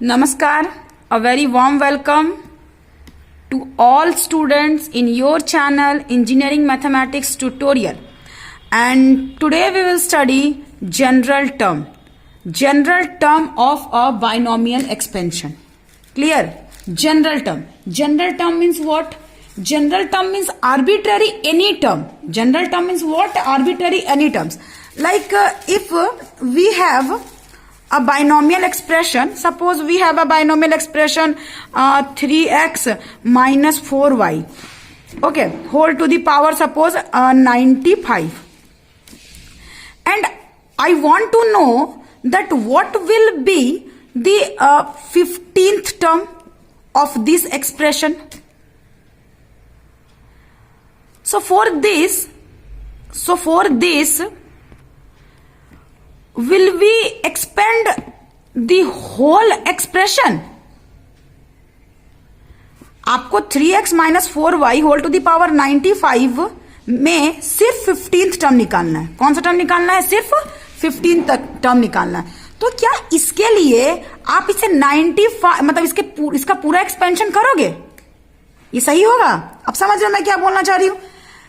Namaskar, a very warm welcome to all students in your channel Engineering Mathematics Tutorial. And today we will study general term of a binomial expansion. Clear? General term. General term means what? General term means arbitrary any term. General term means what? Arbitrary any terms. Like if we have a binomial expression, suppose we have a binomial expression 3x minus 4y, okay, whole to the power suppose 95, and I want to know that what will be the 15th term of this expression. So for this will we expand the whole expression? आपको 3x minus 4y whole to the power 95 में सिर्फ 15th term निकालना है. कौन सा term निकालना है? सिर्फ 15th टर्म निकालना है. तो क्या इसके लिए आप इसे 95 मतलब इसका पूरा एक्सपेंशन करोगे? ये सही होगा? अब समझ रहे हो मैं क्या बोलना चाह रही हूं.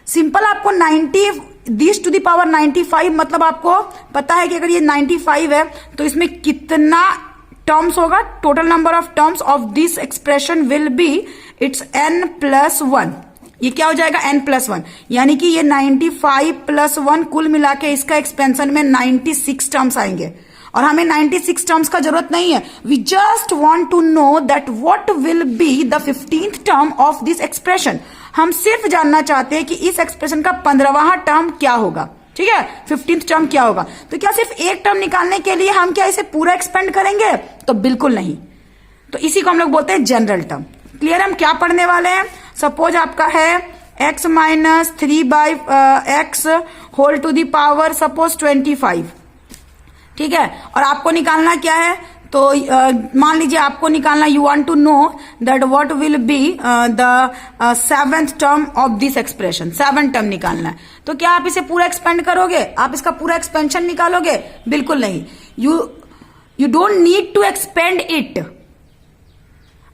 सिंपल आपको 90 दिस टू द पावर 95 मतलब आपको पता है कि अगर ये 95 है तो इसमें कितना टर्म्स होगा. Total number of terms of this expression will be it's n plus 1. ये क्या हो जाएगा? n plus 1. यानी कि ये 95 प्लस 1 कुल मिला के इसका एक्सपेंशन में 96 टर्म्स आएंगे. और हमें 96 टर्म्स का जरूरत नहीं है. We just want to know that what will be the 15th term of this expression. हम सिर्फ जानना चाहते हैं कि इस एक्सप्रेशन का 15वां टर्म क्या होगा. ठीक है, 15th टर्म क्या होगा. तो क्या सिर्फ एक टर्म निकालने के लिए हम क्या इसे पूरा एक्सपेंड करेंगे? तो बिल्कुल नहीं. तो इसी को हम लोग बोलते हैं जनरल टर्म. क्लियर? हम क्या पढ़ने वाले हैं? सपोज आपका है x minus 3/x whole to the power suppose 25. ठीक है, और आपको निकालना क्या है? तो मान लीजिए आपको निकालना, you want to know that what will be the 7th term of this expression. 7 term निकालना है. तो क्या आप इसे पूरा एक्सपेंड करोगे? आप इसका पूरा एक्सपेंशन निकालोगे? बिल्कुल नहीं. You don't need to expand it.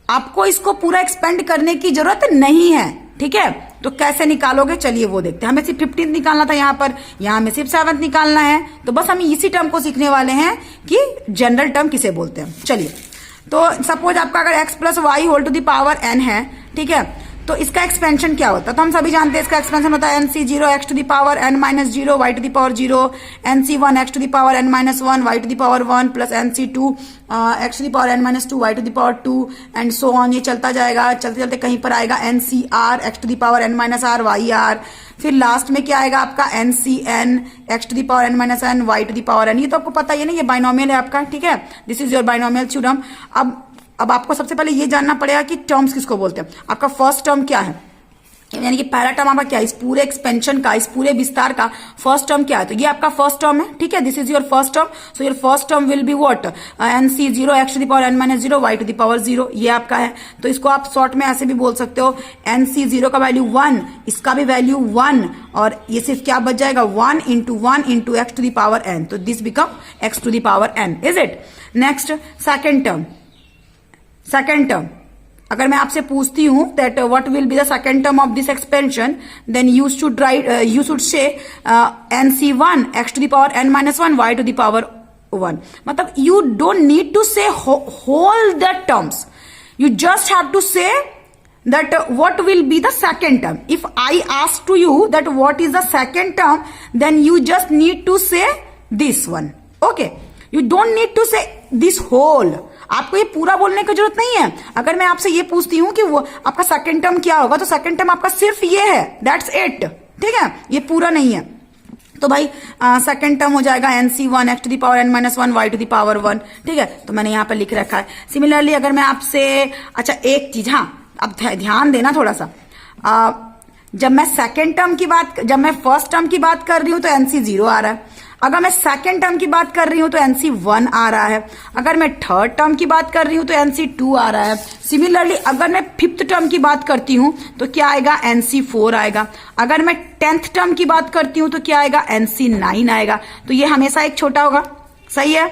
आपको इसको पूरा एक्सपेंड करने की जरूरत नहीं है. ठीक है, तो कैसे निकालोगे? चलिए वो देखते हैं. हमें सिर्फ 15th निकालना था यहाँ पर, यहाँ हमें सिर्फ 7th निकालना है. तो बस हम इसी टर्म को सीखने वाले हैं कि जनरल टर्म किसे बोलते हैं. चलिए, तो सपोज आपका अगर x plus Y whole to the power n है, ठीक है, तो इसका एक्सपेंशन क्या होता है? तो हम सभी जानते हैं इसका एक्सपेंशन होता है nc0 x to the power n minus 0 y to the power 0, nc1 x to the power n minus 1 y to the power 1 plus nc2 x to the power n minus 2 y to the power 2 and so on. ये चलता जाएगा. चलते चलते कहीं पर आएगा ncr x to the power n minus r yr. फिर last में क्या आएगा आपका ncn x to the power n minus n y to the power n. ये तो आपको पता ही है ना, ये बाइनोमियल है आपका. ठीक है, this is your binomial theorem. अब आपको सबसे पहले ये जानना पड़ेगा कि टर्म्स किसको बोलते हैं. आपका फर्स्ट टर्म क्या है, यानी कि पहला टर्म आपका क्या है? इस पूरे एक्सपेंशन का, इस पूरे विस्तार का फर्स्ट टर्म क्या है? तो ये आपका फर्स्ट टर्म है. ठीक है, this is your first term. So your first term will be what? nc0 x to the power n minus 0 y to the power 0. ये आपका है. तो इसको आप शॉर्ट में ऐसे भी बोल सकते हो, nc0 का वैल्यू 1, इसका भी वैल्यू 1, और ये सिर्फ क्या बच जाएगा? 1 into 1 into x to the power n. तो this become x to the power n. Is it? Next second term. Second term अगर मैं आपसे पूछती हूं that what will be the second term of this expansion, then you should say nc1 x to the power n minus 1 y to the power 1. मतलब you don't need to say whole the terms, you just have to से that what will be the second term. If I ask to you that what is the second term, then you just need to say this one. Okay, you don't need to say this whole. आपको ये पूरा बोलने की जरूरत नहीं है. अगर मैं आपसे ये पूछती हूँ कि वो आपका सेकंड टर्म क्या होगा, तो सेकंड टर्म आपका सिर्फ ये है, दैट्स इट. ठीक है, ये पूरा नहीं है. तो भाई सेकंड टर्म हो जाएगा nc1 x to the power n minus 1 y to the power 1. ठीक है, तो मैंने यहाँ पर लिख रखा है. सिमिलरली अगर मैं आपसे, अच्छा एक चीज, हाँ अब ध्यान देना थोड़ा सा, जब मैं सेकंड टर्म की बात, जब मैं फर्स्ट टर्म की बात कर रही हूं तो nc0 आ रहा है. अगर मैं सेकंड टर्म की बात कर रही हूं तो nc1 आ रहा है. अगर मैं थर्ड टर्म की बात कर रही हूं तो nc2 आ रहा है. सिमिलरली अगर मैं फिफ्थ टर्म की बात करती हूं तो क्या आएगा? nc4 आएगा. अगर मैं 10th टर्म की बात करती हूं तो क्या आएगा? nc9 आएगा. तो ये हमेशा एक छोटा होगा. सही है,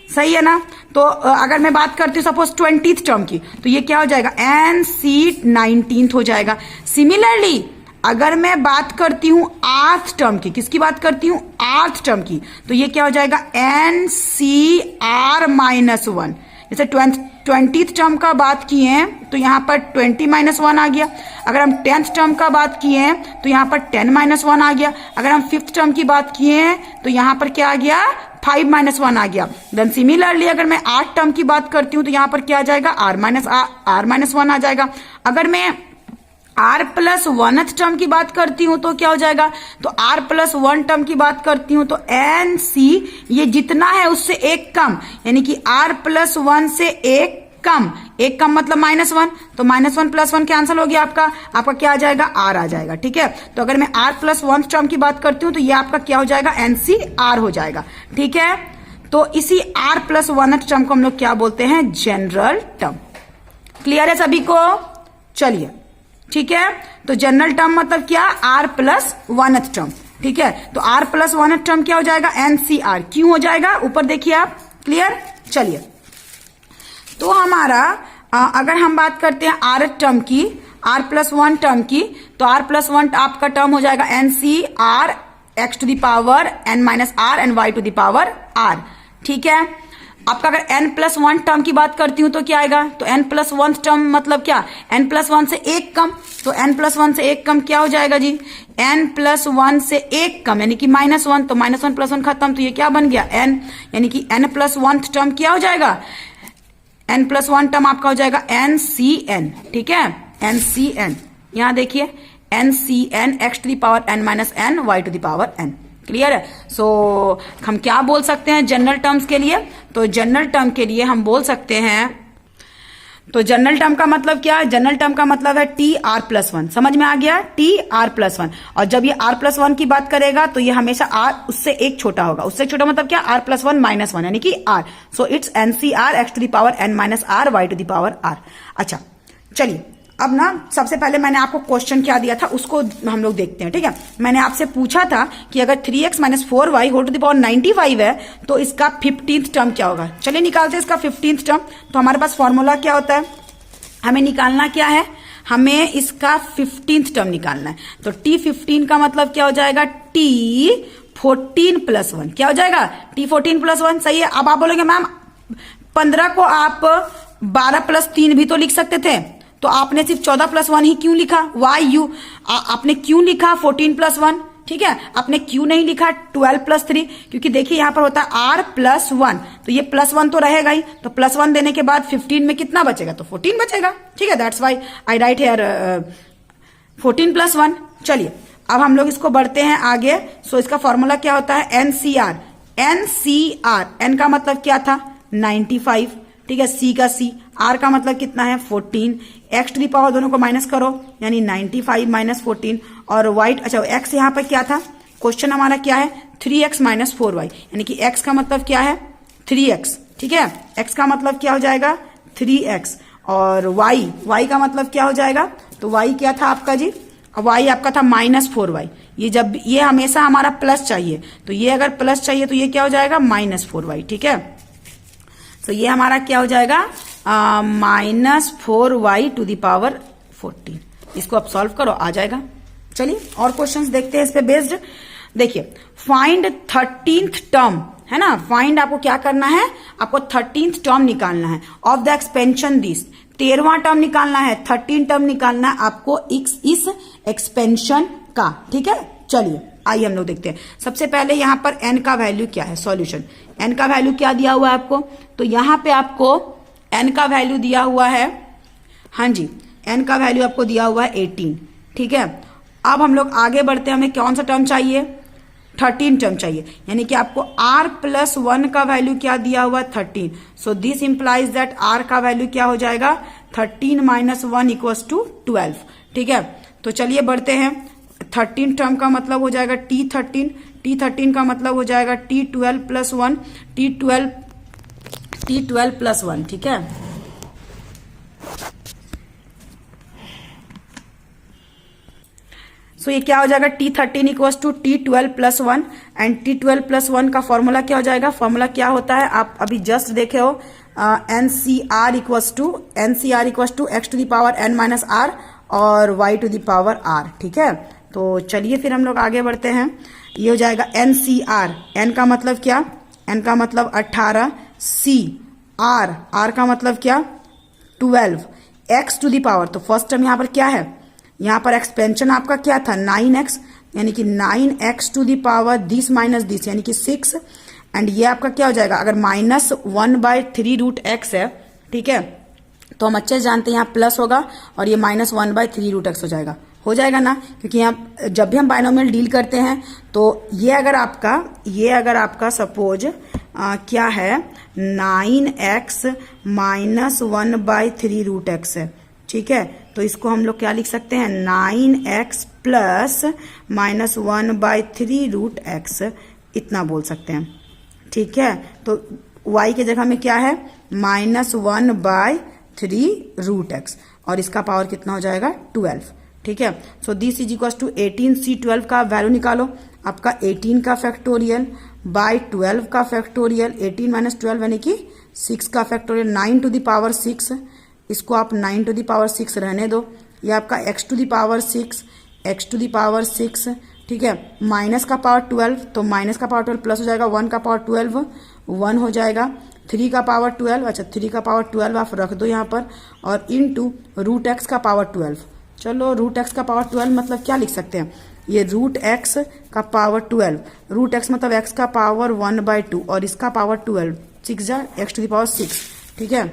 सही है ना? तो अगर मैं बात करती हूँ सपोज 20th टर्म की, तो ये क्या हो जाएगा, NC 19th हो जाएगा। सिमिलरली अगर मैं बात करती हूँ 8th टर्म की, किसकी बात करती हूँ, 8th टर्म की, तो ये क्या हो जाएगा, NCR -1। जैसे 20th टर्म का बात किए हैं तो यहाँ पर 20-1 आ गया। अगर हम 10th टर्म का बात किए हैं तो यहाँ पर 10-1 आ गया। अगर हम 5th टर्म की बात किए हैं तो यहाँ पर क्या आ गया, 5-1 आ गया। देन सिमिलरली अगर मैं 8 टर्म की बात करती हूँ तो यहाँ पर क्या आ जाएगा, R-1 आ जाएगा। अगर मैं R+1th टर्म की बात करती हूं तो क्या हो जाएगा, तो R+1 टर्म की बात करती हूं तो NC ये जितना है उससे एक कम, यानी कि R+1 से एक कम मतलब -1, तो -1 + 1 कैंसिल हो गया, आपका क्या आ जाएगा, R आ जाएगा। ठीक है, तो अगर मैं R+1 टर्म की बात करती हूं तो ये आपका क्या हो जाएगा, NCR हो जाएगा। ठीक है, तो इसी R+1th टर्म को हम लोग क्या बोलते हैं, जनरल टर्म। क्लियर है सभी को? चलिए, ठीक है, तो जनरल टर्म मतलब क्या, R+1th टर्म। ठीक है, तो R+1th टर्म क्या हो जाएगा, NCR। क्यों हो जाएगा, ऊपर देखिए आप। क्लियर? चलिए, तो हमारा अगर हम बात करते हैं R टर्म की, R+1 टर्म की, तो R+1 आपका टर्म हो जाएगा NCR x⁻n-r एंड y⁻r। ठीक है, आपका अगर n+1 टर्म की बात करती हूं तो क्या आएगा, तो n+1 टर्म मतलब क्या, n+1 से एक कम, तो n+1 से एक कम क्या हो जाएगा जी, n+1 से एक कम यानी कि -1, तो -1 + 1 खत्म, तो ये क्या बन गया, n, यानी कि n+1 टर्म क्या हो जाएगा, n+1 टर्म आपका हो जाएगा NCN। ठीक है, NCN, यहां देखिए NCN x⁻n-n y⁻n। क्लियर है? सो हम क्या बोल सकते हैं जनरल टर्म्स के लिए, तो जनरल टर्म के लिए हम बोल सकते हैं, तो जनरल टर्म का मतलब क्या है, जनरल टर्म का मतलब है TR+1। समझ में आ गया, TR+1। और जब ये R+1 की बात करेगा तो ये हमेशा R उससे एक छोटा होगा, उससे छोटा मतलब क्या, R+1 -1 यानी कि R। So it's NCR x⁻n-r y⁻r। अच्छा, चलिए, अब ना सबसे पहले मैंने आपको क्वेश्चन क्या दिया था उसको हम लोग देखते हैं। ठीक है, मैंने आपसे पूछा था कि अगर 3x - 4y whole to the power 95 है तो इसका 15th टर्म क्या होगा। चलिए निकालते हैं इसका 15th टर्म। तो हमारे पास फॉर्मूला क्या होता है, हमें निकालना क्या है, हमें इसका 15th टर्म निकालना है। तो T15 का मतलब क्या हो जाएगा, T14 + 1 क्या हो जाएगा, T14 + 1। सही है। अब आप बोलोगे मैम 15 को आप 12 + 3 भी तो लिख सकते थे, तो आपने सिर्फ 14 + 1 ही क्यों लिखा, वाई यू, आपने क्यों लिखा 14 + 1। ठीक है, आपने क्यों नहीं लिखा 12 + 3, क्योंकि देखिए यहां पर होता है R+1, तो ये +1 तो रहेगा ही, तो +1 देने के बाद 15 में कितना बचेगा, तो 14 बचेगा। ठीक है, that's why I right here 14 + 1। चलिए, अब हम लोग इसको बढ़ते हैं आगे। सो इसका फॉर्मूला क्या होता है, NCR। N का मतलब क्या था, 95। ठीक है, C का C, R का मतलब कितना है, 14, x⁻, दोनों को माइनस करो यानी 95 - 14, और y, अच्छा x यहाँ पर क्या था, क्वेश्चन हमारा क्या है, 3x - 4y, यानी कि x का मतलब क्या है, 3x। ठीक है, x का मतलब क्या हो जाएगा, 3x, और y का मतलब क्या हो जाएगा, तो y क्या था आपका जी, y आपका था -4y। ये जब ये हमेशा हमारा प्लस चाहिए, तो ये अगर प्लस चाहिए तो ये क्या हो जाएगा, -4y। ठीक है, तो ये हमारा क्या हो जाएगा, -4y⁻14। इसको आप सॉल्व करो, आ जाएगा। चलिए और क्वेश्चंस देखते हैं इस पे बेस्ड। देखिए, फाइंड 13th टर्म है ना, फाइंड आपको क्या करना है, आपको 13th टर्म निकालना है ऑफ द एक्सपेंशन दिस। 13वां टर्म निकालना है, 13 टर्म निकालना है आपको इस एक्सपेंशन का। ठीक है, चलिए आइए हम लोग देखते हैं। सबसे पहले यहां पर n का वैल्यू क्या है, सॉल्यूशन। n का वैल्यू क्या दिया हुआ है आपको, तो यहां पे आपको n का वैल्यू दिया हुआ है, हाँ जी, n का वैल्यू आपको दिया हुआ है 18। ठीक है, अब हम लोग आगे बढ़ते हैं, हमें कौन सा टर्म चाहिए, 13 टर्म चाहिए, यानी कि आपको R+1 का वैल्यू क्या दिया हुआ है, 13। So this implies that R का वैल्यू क्या हो जाएगा, 13 - 1 = 12। ठीक है, तो चलिए बढ़ते हैं। 13 टर्म का मतलब हो जाएगा T13, T13 का मतलब हो जाएगा T12 + 1, T12 + 1। ठीक है, सो ये क्या हो जाएगा, T13 = T12 + 1, एंड T12 + 1 का फॉर्मूला क्या हो जाएगा, फॉर्मूला क्या होता है, आप अभी जस्ट देखे हो, NCR equals to X to the power n minus R और y to the power r, ठीक है। तो चलिए फिर हम लोग आगे बढ़ते हैं। ये हो जाएगा NCR, n का मतलब क्या, n का मतलब 18, c r का मतलब क्या 12, x टू द पावर, तो फर्स्ट टर्म यहाँ पर क्या है, यहाँ पर एक्सपेंशन आपका क्या था 9x, यानी कि 9x to the power this minus this यानी कि 6, एंड ये आपका क्या हो जाएगा, अगर -1/3√x है, ठीक है, तो हम अच्छे से जानते हैं यहाँ प्लस होगा और ये -1/3√x हो जाएगा ना, क्योंकि यहाँ जब भी हम बाइनोमियल डील करते हैं तो ये अगर आपका सपोज क्या है 9x - 1/3√x है, ठीक है, तो इसको हम लोग क्या लिख सकते हैं 9x प्लस -1/3√x इतना बोल सकते हैं, ठीक है। तो y की जगह में क्या है -1/3√x और इसका पावर कितना हो जाएगा 12, ठीक है। So this is equal to 18c 12 का वैल्यू निकालो, आपका 18 का फैक्टोरियल बाय 12 का फैक्टोरियल, 18 - 12 यानी कि 6 का फैक्टोरियल, 9 टू द पावर 6, इसको आप 9 टू द पावर 6 रहने दो, ये आपका x टू द पावर 6, ठीक है, माइनस का पावर 12, तो माइनस का पावर 12 प्लस हो जाएगा 1 का पावर 12, 1 हो जाएगा, 3 का पावर 12, अच्छा 3 का पावर 12 आप रख दो यहाँ पर, और इनटू √x का पावर 12। चलो √x का पावर 12 मतलब क्या लिख सकते हैं, ये √x का पावर 12, √x मतलब x का पावर 1/2 और इसका पावर 12, 6 जा x टू द पावर 6, ठीक है।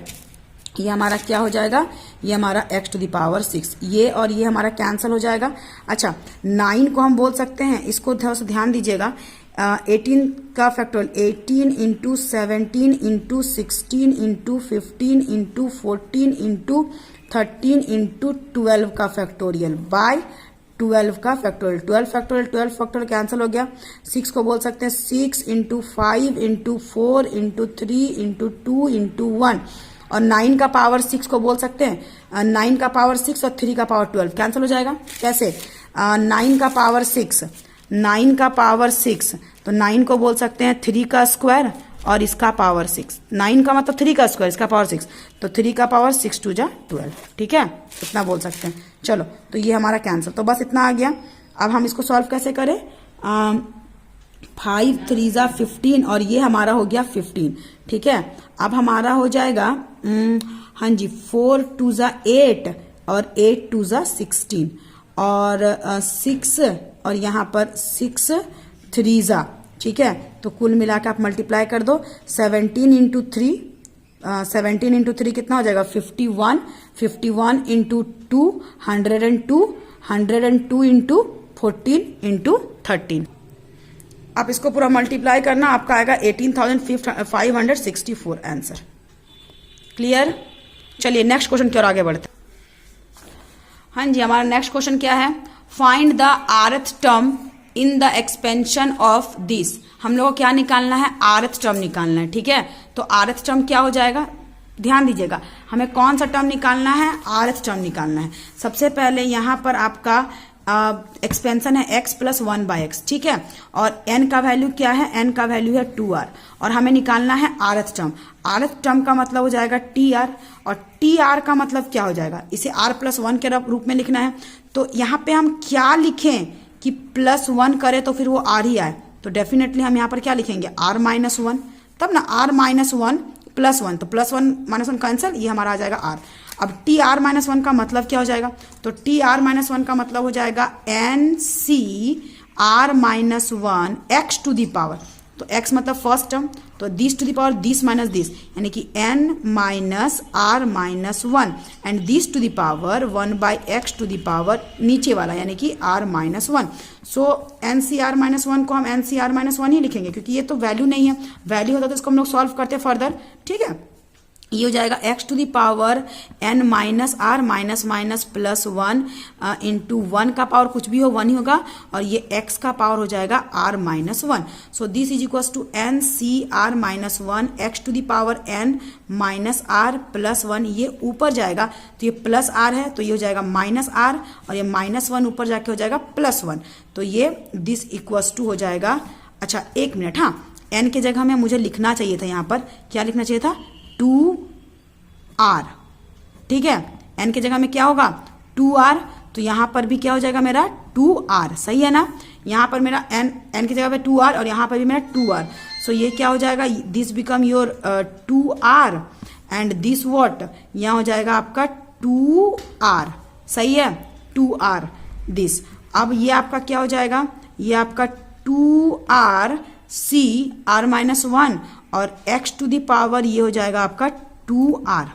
ये हमारा क्या हो जाएगा, ये हमारा x टू द पावर 6, ये और ये हमारा कैंसिल हो जाएगा। अच्छा 9 को हम बोल सकते हैं, इसको थोड़ा सा ध्यान दीजिएगा, 18 का factorial 18 into 17 into 16 into 15 into 14 into 13 into 12 का फैक्टोरियल बाय 12 का फैक्टोरियल, 12 फैक्टोरियल कैंसिल हो गया। 6 को बोल सकते हैं 6 into 5 into 4 into 3 into 2 into 1, और 9 का पावर 6 को बोल सकते हैं 9 का पावर 6 और 3 का पावर 12 कैंसिल हो जाएगा। कैसे 9 का पावर 6, 9 का पावर 6, तो 9 को बोल सकते हैं 3 का स्क्वायर और इसका पावर 6, 9 का मतलब 3 का स्क्वायर, इसका पावर 6, तो 3 का पावर 6 2 जा 12, ठीक है, इतना बोल सकते हैं। चलो तो ये हमारा कैंसिल, तो बस इतना आ गया। अब हम इसको सॉल्व कैसे करें, 5 3 जा 15 और ये हमारा हो गया 15, ठीक है। अब हमारा हो जाएगा हाँ जी 4 2 जा 8 और 8 2 जा 16 और 6 और यहाँ पर 6 3 जा, ठीक है। तो कुल मिला के आप मल्टीप्लाई कर दो, 17 इंटू 3, 17 इंटू 3 कितना हो जाएगा 51, 51 इंटू 2 102, 102 इंटू 14 इंटू 13। आप इसको पूरा मल्टीप्लाई करना, आपका आएगा 18,564 आंसर। क्लियर। चलिए नेक्स्ट क्वेश्चन की ओर आगे बढ़ते हैं। हाँ जी, हमारा नेक्स्ट क्वेश्चन क्या है, find the rth term in the expansion of this. हम लोग को क्या निकालना है, rth टर्म निकालना है, ठीक है। तो rth टर्म क्या हो जाएगा, ध्यान दीजिएगा, हमें कौन सा टर्म निकालना है, rth टर्म निकालना है। सबसे पहले यहाँ पर आपका एक्सपेंशन है x प्लस 1/x, ठीक है, और n का वैल्यू क्या है, n का वैल्यू है 2r, और हमें निकालना है rth टर्म। rth टर्म का मतलब हो जाएगा tr, और tr का मतलब क्या हो जाएगा, इसे r प्लस 1 के रूप में लिखना है। तो यहाँ पे हम क्या लिखें कि प्लस 1 करें तो फिर वो r ही आए, तो डेफिनेटली हम यहाँ पर क्या लिखेंगे r माइनस 1, तब ना r माइनस 1 प्लस 1, तो प्लस 1 माइनस 1 कैंसिल, ये हमारा आ जाएगा r। अब टी आर माइनस 1 का मतलब क्या हो जाएगा, तो टी आर माइनस 1 का मतलब हो जाएगा N C R minus 1 X to the power, तो x मतलब फर्स्ट टर्म, तो this to the power this minus this, यानी कि n minus R minus 1 and this to the power 1/x to the power नीचे वाला यानी कि r minus 1। So N C R minus 1 को हम एन सी आर माइनस 1 ही लिखेंगे, क्योंकि ये तो वैल्यू नहीं है, वैल्यू होता तो इसको हम लोग सॉल्व करते फर्दर, ठीक है। ये हो जाएगा x to the power n minus R minus minus plus 1 into 1 का पावर कुछ भी हो 1 ही होगा, और ये x का पावर हो जाएगा r minus 1। So this is equal to N C R minus 1 X to the power n minus R plus 1, ये ऊपर जाएगा तो ये प्लस r है, तो ये हो जाएगा माइनस r, और ये माइनस 1 ऊपर जाके हो जाएगा प्लस 1, तो ये दिस इक्वल्स टू हो जाएगा। अच्छा एक मिनट, हाँ n की जगह में मुझे लिखना चाहिए था, यहाँ पर क्या लिखना चाहिए था, 2r, ठीक है। n की जगह में क्या होगा 2r, तो यहां पर भी क्या हो जाएगा मेरा 2r, सही है ना। यहां पर मेरा n की जगह पे 2r और यहां पर भी मेरा 2r, सो ये क्या हो जाएगा, this become your 2r and this what, यहां हो जाएगा आपका 2r, सही है, 2r दिस। अब ये आपका क्या हो जाएगा, ये आपका 2r c r माइनस 1 और x टू द पावर ये हो जाएगा आपका 2r,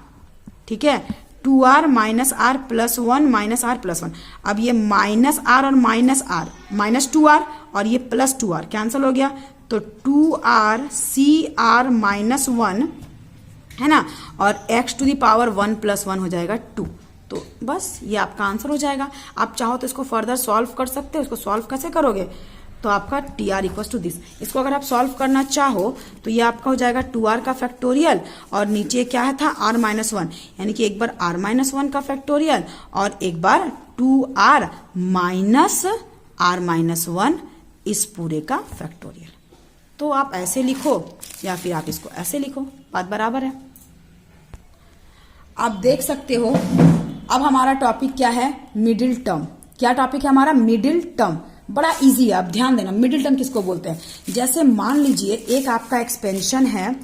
ठीक है, 2r minus R plus 1 minus R plus 1। अब ये माइनस आर और माइनस आर, माइनस 2r और ये प्लस 2r कैंसिल हो गया, तो 2r c r माइनस 1 है ना, और x to the power 1 plus 1 हो जाएगा 2। तो बस ये आपका आंसर हो जाएगा। आप चाहो तो इसको फर्दर सॉल्व कर सकते हो। इसको सॉल्व कैसे करोगे, तो आपका T R equal to this, इसको अगर आप सॉल्व करना चाहो तो ये आपका हो जाएगा 2r का फैक्टोरियल और नीचे क्या है था r माइनस 1, यानी कि एक बार r माइनस 1 का फैक्टोरियल और एक बार 2r माइनस r माइनस 1 इस पूरे का फैक्टोरियल। तो आप ऐसे लिखो या फिर आप इसको ऐसे लिखो, बात बराबर है। आप देख सकते हो अब हमारा टॉपिक क्या है, मिडिल टर्म। क्या टॉपिक है हमारा, मिडिल टर्म। बड़ा इजी है, आप ध्यान देना मिडिल टर्म किसको बोलते हैं। जैसे मान लीजिए एक आपका एक्सपेंशन है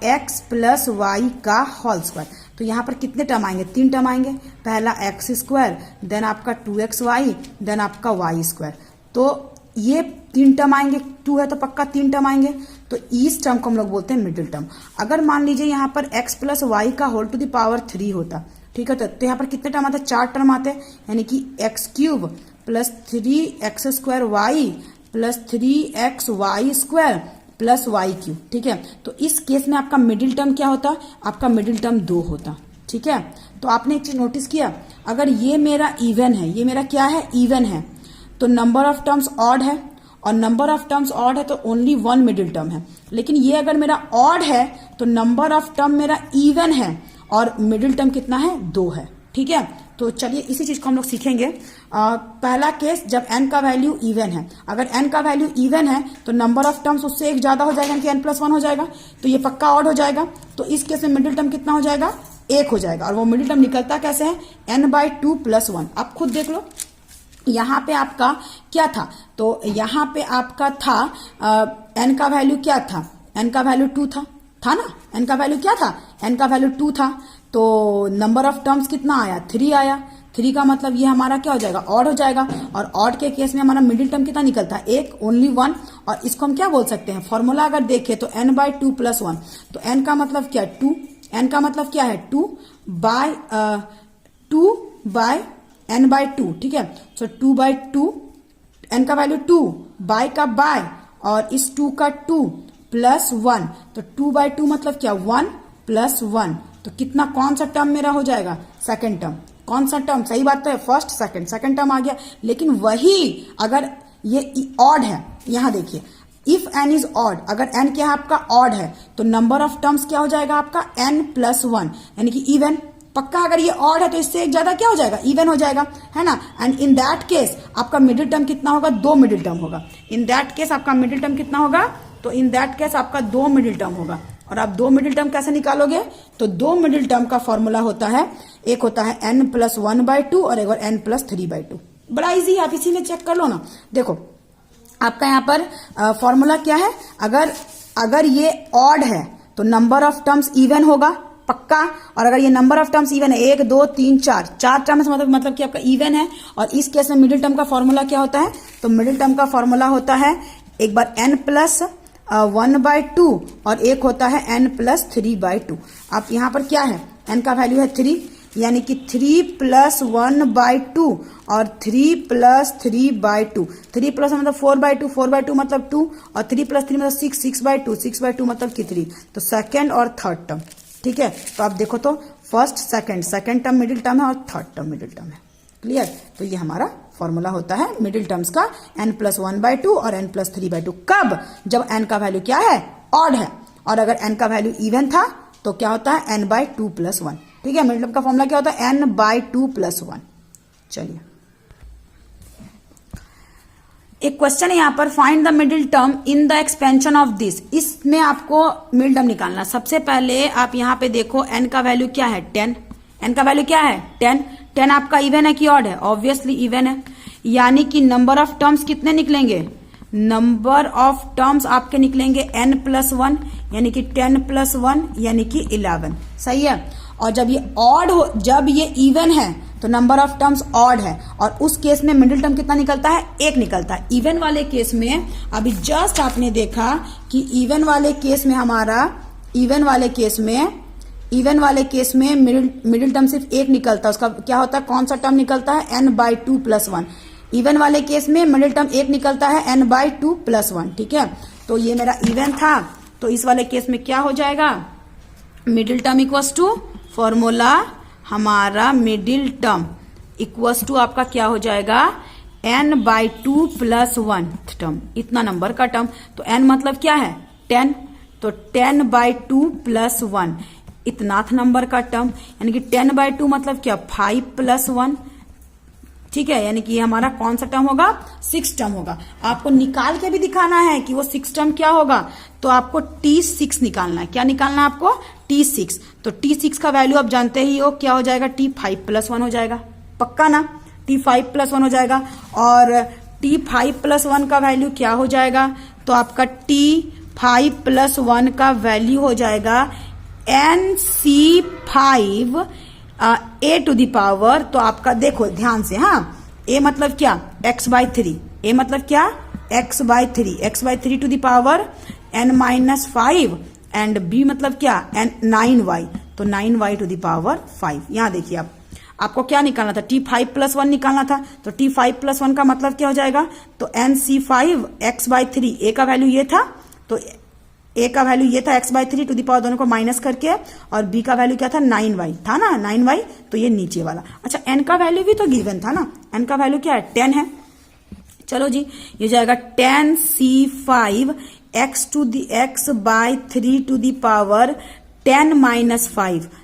x प्लस वाई का होल स्क्वायर, तो यहाँ पर कितने टर्म आएंगे, 3 टर्म आएंगे। पहला एक्स स्क्वायर, देन आपका 2xy, देन आपका वाई स्क्वायर, तो ये 3 टर्म आएंगे, 2 है तो पक्का 3 टर्म आएंगे, तो इस टर्म को हम लोग बोलते हैं मिडिल टर्म। अगर मान लीजिए यहाँ पर x प्लस वाई का होल टू द पावर 3 होता, ठीक है, तो यहाँ पर कितने टर्म आते, 4 टर्म आते हैं, यानी कि X cube plus 3x square Y plus 3x Y square plus Y cube, ठीक है। तो इस केस में आपका मिडिल टर्म क्या होता, आपका मिडिल टर्म 2 होता, ठीक है। तो आपने एक चीज नोटिस किया, अगर ये मेरा इवन है, ये मेरा क्या है, इवन है, तो नंबर ऑफ टर्म्स ऑड है, और नंबर ऑफ टर्म्स ऑड है तो ओनली 1 मिडिल टर्म है। लेकिन ये अगर मेरा ऑड है तो नंबर ऑफ टर्म मेरा इवन है और मिडिल टर्म कितना है, 2 है, ठीक है। तो चलिए इसी चीज को हम लोग सीखेंगे। पहला केस जब n का वैल्यू इवन है, अगर n का वैल्यू इवन है तो नंबर ऑफ टर्म्स उससे एक ज्यादा हो जाएगा, यानी कि n प्लस 1 हो जाएगा, तो ये पक्का ऑड हो जाएगा। तो इस केस में मिडिल टर्म कितना हो जाएगा, 1 हो जाएगा। और वो मिडिल टर्म निकलता कैसे है, n/2 + 1। आप खुद देख लो यहाँ पे आपका क्या था, तो यहाँ पे आपका था n का वैल्यू क्या था, n का वैल्यू 2 था ना, n का वैल्यू क्या था, n का वैल्यू 2 था, तो नंबर ऑफ टर्म्स कितना आया, 3 आया। 3 का मतलब ये हमारा क्या हो जाएगा, ऑड हो जाएगा। और ऑड के केस में हमारा मिडिल टर्म कितना निकलता है, 1, ओनली 1। और इसको हम क्या बोल सकते हैं, फॉर्मूला अगर देखें तो n/2 + 1, तो n का मतलब क्या है 2, n का मतलब क्या है 2 बाय n/2, ठीक है। सो 2/2, n का वैल्यू 2, बाय का बाय और इस 2 का 2 + 1, तो 2/2 मतलब क्या 1 + 1, तो कितना, कौन सा टर्म मेरा हो जाएगा, सेकंड टर्म। कौन सा टर्म, सही बात तो है, फर्स्ट सेकंड टर्म आ गया। लेकिन वही अगर ये ऑड है, यहां देखिए इफ n इज ऑड, अगर n क्या है आपका ऑड है तो नंबर ऑफ टर्म्स क्या हो जाएगा आपका n + 1, यानी कि इवन। पक्का अगर ये ऑड है तो इससे एक ज्यादा क्या हो जाएगा, इवन हो जाएगा, है ना। एंड इन दैट केस आपका मिडिल टर्म कितना होगा, 2 मिडिल टर्म होगा। इन दैट केस आपका मिडिल टर्म कितना होगा, तो इन दैट केस आपका 2 मिडिल टर्म होगा। और आप 2 मिडिल टर्म कैसे निकालोगे, तो 2 मिडिल टर्म का फॉर्मूला होता है, एक होता है n + 1/2 और एक और n + 3/2। बड़ा इजी है, आप इसी में चेक कर लो ना। देखो आपका यहाँ पर फॉर्मूला क्या है, अगर ये ऑड है तो नंबर ऑफ टर्म्स इवन होगा, पक्का। और अगर ये नंबर ऑफ टर्म्स इवन है, 1 2 3 4 टर्म्स मतलब कि आपका इवन है। और इस केस में मिडिल टर्म का फॉर्मूला क्या होता है, तो मिडिल टर्म का फॉर्मूला होता है एक बार n + 1/2 और एक होता है n + 3/2। आप यहाँ पर क्या है, n का वैल्यू है 3, यानी कि 3 + 1/2 और 3 + 3/2। 3 + मतलब 4/2, 4/2 मतलब 2 और 3 + 3 मतलब 6, 6/2, 6/2 मतलब कि 3। तो सेकेंड और थर्ड टर्म, ठीक है। तो आप देखो तो first second term middle term है और थर्ड टर्म मिडिल टर्म है, क्लियर। तो ये हमारा फॉर्मूला होता है मिडिल टर्म्स का, n + 1/2 और n + 3/2। कब, जब n का वैल्यू क्या है, ऑड है। और अगर n का वैल्यू इवन था तो क्या होता है, n/2 + 1, ठीक है। मिडिल टर्म का फॉर्मूला क्या होता है, n/2 + 1। चलिए एक क्वेश्चन है यहाँ पर, find the middle term in the expansion of this. इसमें आपको मिडिल टर्म निकालना। सबसे पहले आप यहाँ पे देखो n का वैल्यू क्या है 10, n का वैल्यू क्या है 10। 10 आपका इवन है कि ऑड है? ऑब्वियसली इवन है, यानी कि नंबर ऑफ टर्म्स कितने निकलेंगे? नंबर ऑफ टर्म्स आपके निकलेंगे n+1, यानी कि 10+1 यानी कि 11। सही है। और जब ये ऑड हो, जब ये इवन है तो नंबर ऑफ टर्म्स ऑड है, और उस केस में मिडिल टर्म कितना निकलता है? 1 निकलता है। इवन वाले केस में अभी जस्ट आपने देखा कि इवन वाले केस में हमारा इवन वाले केस में मिडिल टर्म सिर्फ 1 निकलता है। उसका क्या होता है? कौन सा टर्म निकलता है? n/2+1। इवन वाले केस में मिडिल टर्म 1 निकलता है n/2+1। ठीक है, तो ये मेरा इवन था, तो इस वाले केस में क्या हो जाएगा? Middle term equals to formula, हमारा मिडिल टर्म इक्वल्स टू आपका क्या हो जाएगा? n/2+1 टर्म, इतना नंबर का टर्म। तो n मतलब क्या है? 10, तो 10/2+1 इतना नंबर का टर्म, यानी कि 10/2 मतलब क्या? 5+1। ठीक है, यानी कि हमारा कौन सा टर्म होगा? 6 टर्म होगा। आपको निकाल के भी दिखाना है कि वो 6 टर्म क्या होगा, तो आपको T6 निकालना है। क्या निकालना है आपको? T6। तो T6 का वैल्यू आप जानते ही हो, क्या हो जाएगा? T5+1 हो जाएगा, पक्का ना? T5+1 हो जाएगा। और T5+1 का वैल्यू क्या हो जाएगा? तो आपका T5+1 का वैल्यू हो जाएगा NC5 A⁴। तो आपका देखो ध्यान से, हाँ, A मतलब क्या? x/3। A मतलब क्या? x/3, x/3 n-5, and B मतलब क्या? 9y, तो 9y⁵। यहां देखिए आपको क्या निकालना था? T5+1 निकालना था, तो T5+1 का मतलब क्या हो जाएगा? तो NC5 x/3। A का वैल्यू ये था, तो A का वैल्यू ये था x/3 दोनों को माइनस करके, और B का वैल्यू क्या था? 9y था ना, 9y, तो ये नीचे वाला। अच्छा, n का वैल्यू भी तो गिवन था ना, n का वैल्यू क्या है? 10 है। चलो जी, ये जाएगा 10C5 x/3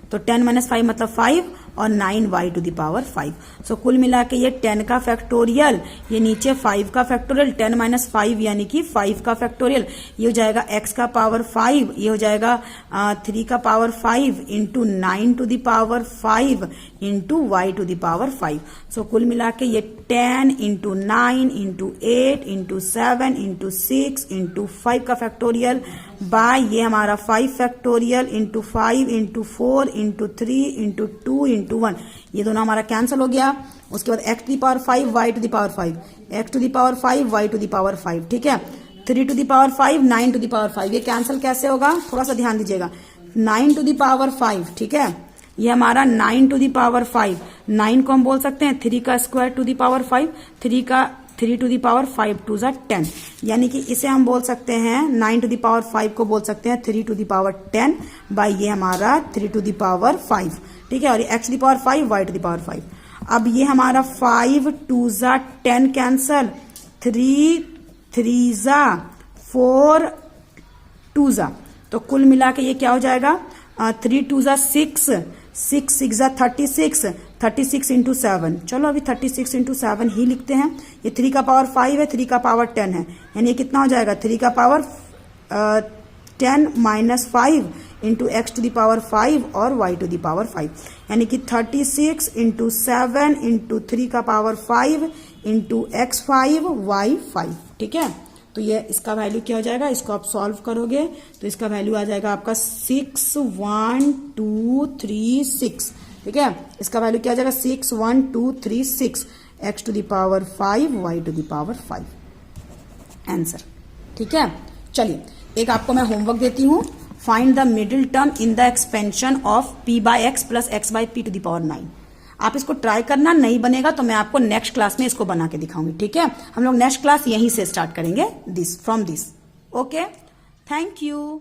तो 10 - 5 मतलब 5, और 9y⁵। सो कुल मिला के ये 10 का फैक्टोरियल, ये नीचे 5 का फैक्टोरियल, 10 - 5 यानी कि 5 का फैक्टोरियल। ये हो जाएगा x का पावर 5, ये हो जाएगा 3 का पावर 5 इंटू 9⁵ इंटू y⁵। सो कुल मिला के ये 10 into 9 into 8 into 7 into 6 into 5 का फैक्टोरियल, बाय ये हमारा 5 factorial into 5 into 4 into 3 into 2 into 1, ये दोनों हमारा कैंसिल हो गया। उसके बाद x⁵ y⁵, x⁵ y⁵। ठीक है, 3⁵ 9⁵, ये कैंसिल कैसे होगा? थोड़ा सा ध्यान दीजिएगा। 9⁵, ठीक है, ये हमारा 9⁵। 9 को हम बोल सकते हैं 3 का स्क्वायर ⁵, 3⁵ 2 10, यानी कि इसे हम बोल सकते हैं 9⁵ को बोल सकते हैं 3⁵10 बाई ये हमारा 3⁵5। ठीक है, और ये x⁵, y⁵। अब ये हमारा 5 2 10 कैंसल, 3 3 4 2, तो कुल मिला के ये क्या हो जाएगा? 3 2 6, 6 6 36, 36 इंटू 7। चलो अभी 36 इंटू 7 ही लिखते हैं। ये 3 का पावर 5 है, 3 का पावर 10 है, यानी कितना हो जाएगा? 3 का पावर 10 - 5 इंटू x⁵5 और y⁵, यानी कि 36 इंटू 7 इंटू 3 का पावर 5 इंटू x5 y5। ठीक है, तो ये इसका वैल्यू क्या हो जाएगा? इसको आप सॉल्व करोगे तो इसका वैल्यू आ जाएगा आपका 61236। ठीक है, इसका वैल्यू क्या आ जाएगा? 61236 x⁵5 y⁵। आंसर। ठीक है, चलिए एक आपको मैं होमवर्क देती हूँ। Find the middle term in the expansion of p/x plus x/p⁴9। आप इसको ट्राई करना, नहीं बनेगा तो मैं आपको नेक्स्ट क्लास में इसको बना के दिखाऊंगी। ठीक है, हम लोग नेक्स्ट क्लास यहीं से स्टार्ट करेंगे, from this. Okay, thank you.